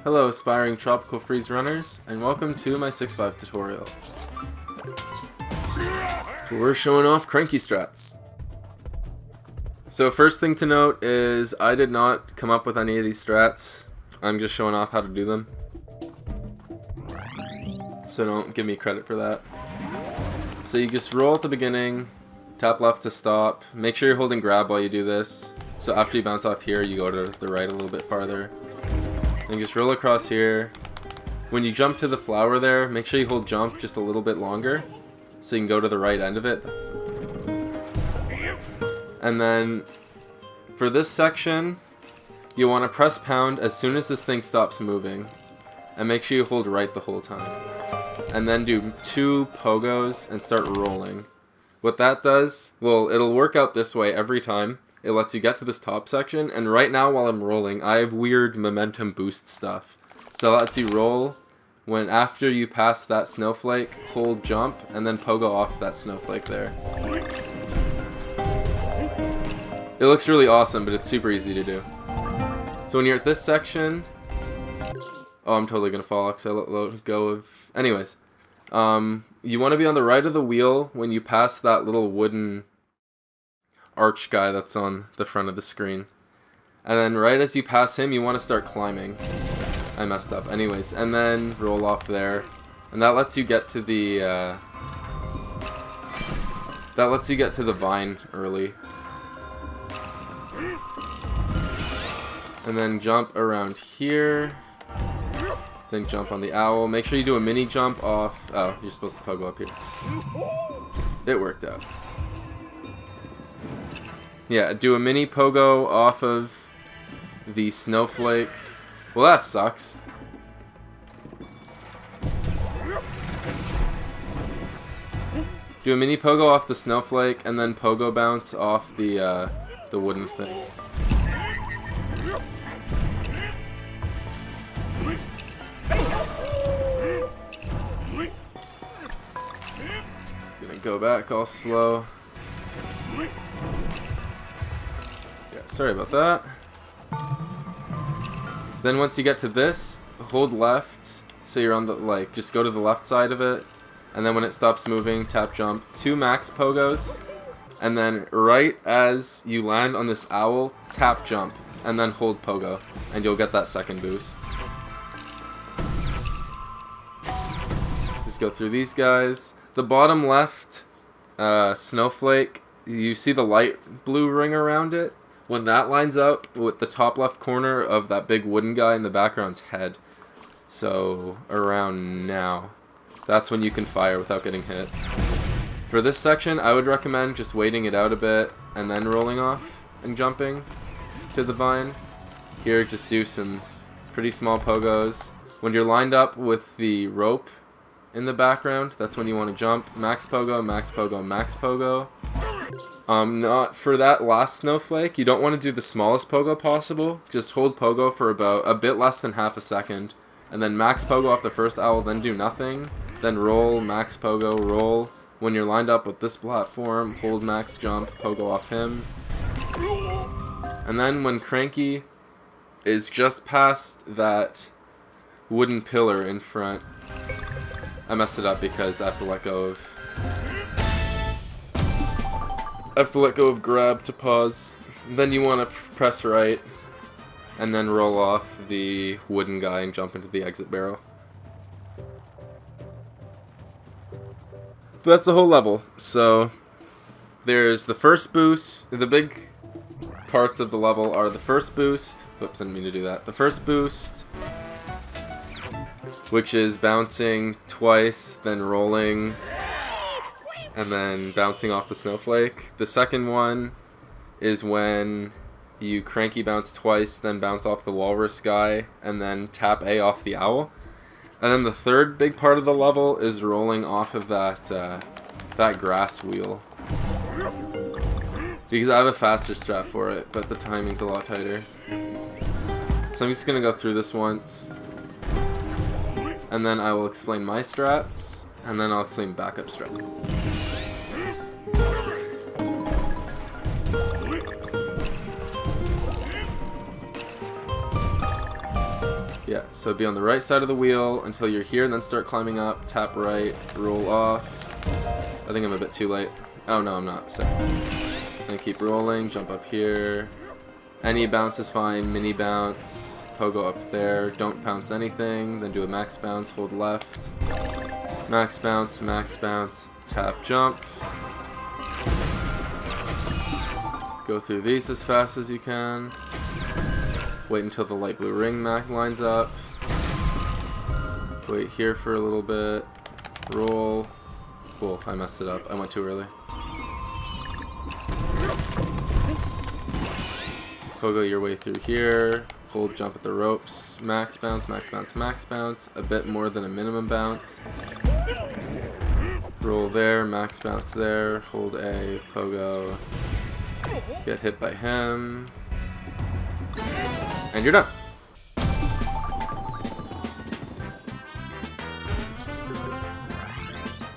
Hello aspiring tropical freeze runners, and welcome to my 6.5 tutorial. We're showing off Cranky strats. So first thing to note is I did not come up with any of these strats. I'm just showing off how to do them. So don't give me credit for that. So you just roll at the beginning, tap left to stop. Make sure you're holding grab while you do this. So after you bounce off here, you go to the right a little bit farther. And just roll across here. When you jump to the flower there, make sure you hold jump just a little bit longer so you can go to the right end of it. And then for this section, you want to press pound as soon as this thing stops moving. And make sure you hold right the whole time. And then do 2 pogos and start rolling. What that does, well, it'll work out this way every time. It lets you get to this top section, and right now while I'm rolling, I have weird momentum boost stuff. So it lets you roll when after you pass that snowflake, hold jump, and then pogo off that snowflake there. It looks really awesome, but it's super easy to do. So when you're at this section, oh, I'm totally gonna fall because I let go of. Anyways, you want to be on the right of the wheel when you pass that little wooden arch guy that's on the front of the screen. And then right as you pass him, you want to start climbing. I messed up. Anyways, and then roll off there. And that lets you get to the vine early. And then jump around here. Then jump on the owl. Make sure you do a mini jump off. Oh, you're supposed to pogo up here. It worked out. Yeah, do a mini pogo off of the snowflake. Well, that sucks. Do a mini pogo off the snowflake and then pogo bounce off the wooden thing. Gonna go back all slow. Sorry about that. Then once you get to this, hold left, so you're on the, just go to the left side of it, and then when it stops moving, tap jump, 2 max pogos, and then right as you land on this owl, tap jump, and then hold pogo, and you'll get that second boost. Just go through these guys. The bottom left snowflake, you see the light blue ring around it? When that lines up with the top left corner of that big wooden guy in the background's head, so around now, that's when you can fire without getting hit. For this section, I would recommend just waiting it out a bit and then rolling off and jumping to the vine. Here, just do some pretty small pogos. When you're lined up with the rope in the background, that's when you want to jump. Max pogo, max pogo, max pogo. Not for that last snowflake, you don't want to do the smallest pogo possible. Just hold pogo for about a bit less than half a second. And then max pogo off the first owl, then do nothing. Then roll, max pogo, roll. When you're lined up with this platform, hold max jump, pogo off him. And then when Cranky is just past that wooden pillar in front, I messed it up because I have to let go of grab to pause. Then you want to press right and then roll off the wooden guy and jump into the exit barrel. But that's the whole level. So there's the first boost. The big parts of the level are the first boost. Whoops, I didn't mean to do that. The first boost, which is bouncing twice, then rolling, and then bouncing off the snowflake. The second one is when you cranky bounce twice, then bounce off the walrus guy, and then tap A off the owl. And then the third big part of the level is rolling off of that grass wheel. Because I have a faster strat for it, but the timing's a lot tighter. So I'm just gonna go through this once, and then I will explain my strats, and then I'll explain backup strat. Yeah, so be on the right side of the wheel until you're here, and then start climbing up. Tap right, roll off. I think I'm a bit too late. Oh no, I'm not. So, then keep rolling, jump up here. Any bounce is fine, mini bounce. Pogo up there, don't bounce anything. Then do a max bounce, hold left. Max bounce, tap jump. Go through these as fast as you can. Wait until the light blue ring lines up. Wait here for a little bit. Roll. Cool, I messed it up. I went too early. Pogo your way through here. Hold jump at the ropes. Max bounce. A bit more than a minimum bounce. Roll there, max bounce there. Hold A, Pogo. Get hit by him. And you're done.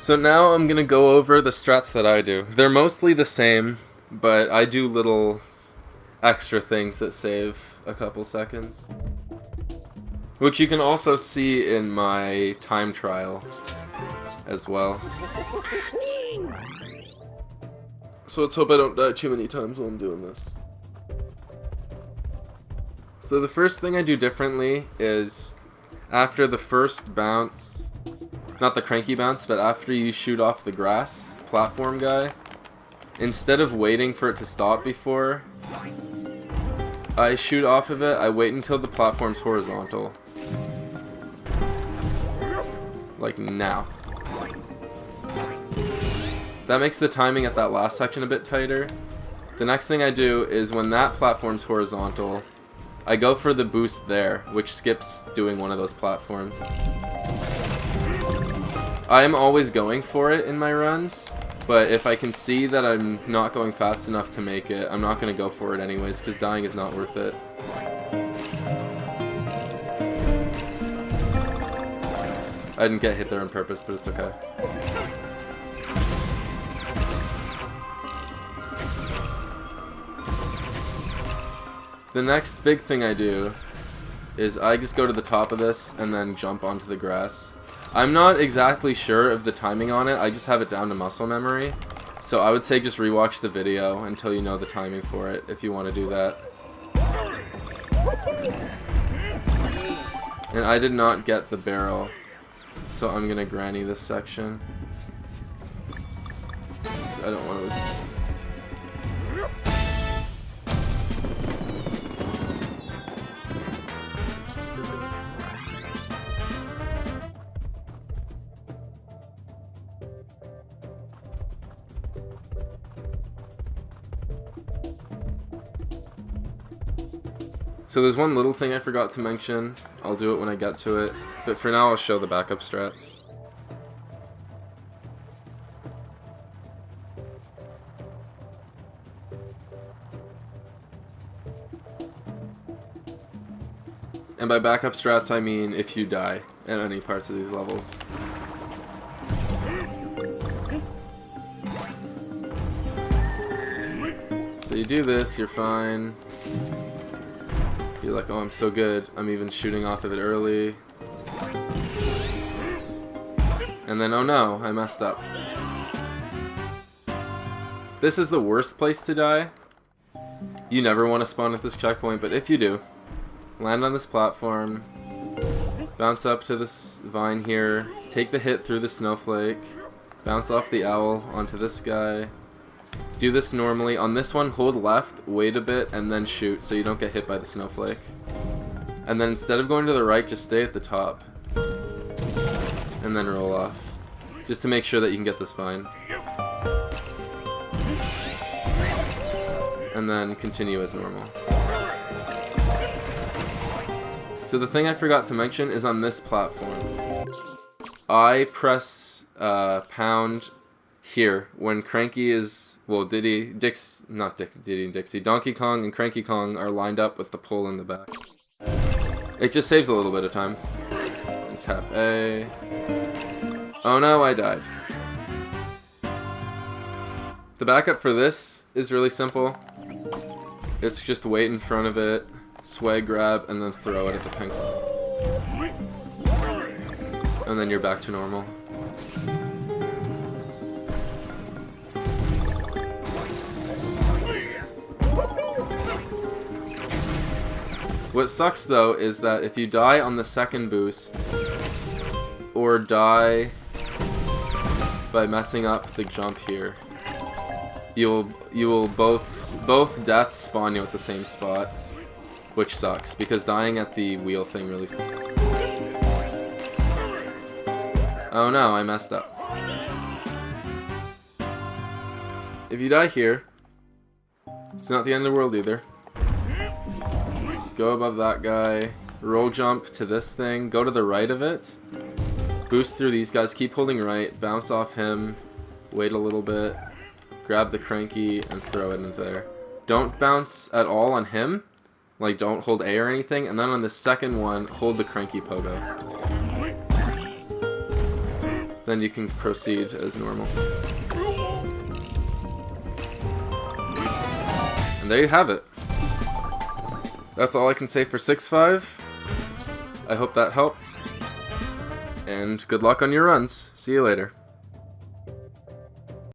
So now I'm gonna go over the strats that I do. They're mostly the same, but I do little extra things that save a couple seconds. Which you can also see in my time trial as well. So let's hope I don't die too many times while I'm doing this. So the first thing I do differently is after the first bounce, not the cranky bounce, but after you shoot off the grass platform guy, instead of waiting for it to stop before I shoot off of it, I wait until the platform's horizontal. Like now. That makes the timing at that last section a bit tighter. The next thing I do is when that platform's horizontal, I go for the boost there, which skips doing one of those platforms. I am always going for it in my runs, but if I can see that I'm not going fast enough to make it, I'm not going to go for it anyways, because dying is not worth it. I didn't get hit there on purpose, but it's okay. The next big thing I do is I just go to the top of this and then jump onto the grass. I'm not exactly sure of the timing on it, I just have it down to muscle memory. So I would say just rewatch the video until you know the timing for it, if you want to do that. And I did not get the barrel, so I'm gonna granny this section. 'Cause I don't want to... So there's one little thing I forgot to mention. I'll do it when I get to it. But for now, I'll show the backup strats. And by backup strats, I mean if you die at any parts of these levels. So you do this, you're fine. You're like, oh, I'm so good. I'm even shooting off of it early. And then, oh no, I messed up. This is the worst place to die. You never want to spawn at this checkpoint, but if you do, land on this platform, bounce up to this vine here, take the hit through the snowflake, bounce off the owl onto this guy. Do this normally. On this one, hold left, wait a bit, and then shoot so you don't get hit by the snowflake. And then instead of going to the right, just stay at the top. And then roll off. Just to make sure that you can get this vine. And then continue as normal. So the thing I forgot to mention is on this platform. I press pound here when Cranky is, well, Diddy and Dixie, Donkey Kong and Cranky Kong are lined up with the pole in the back. It just saves a little bit of time. And tap A. Oh no, I died. The backup for this is really simple. It's just wait in front of it, swag grab, and then throw it at the pink. And then you're back to normal. What sucks though is that if you die on the second boost, or die by messing up the jump here, you will both deaths spawn you at the same spot, which sucks because dying at the wheel thing really sucks. Oh no, I messed up. If you die here, it's not the end of the world either. Go above that guy, roll jump to this thing, go to the right of it, boost through these guys, keep holding right, bounce off him, wait a little bit, grab the Cranky and throw it in there. Don't bounce at all on him, like don't hold A or anything, and then on the second one, hold the Cranky pogo. Then you can proceed as normal. And there you have it. That's all I can say for 6-5. I hope that helped. And good luck on your runs. See you later.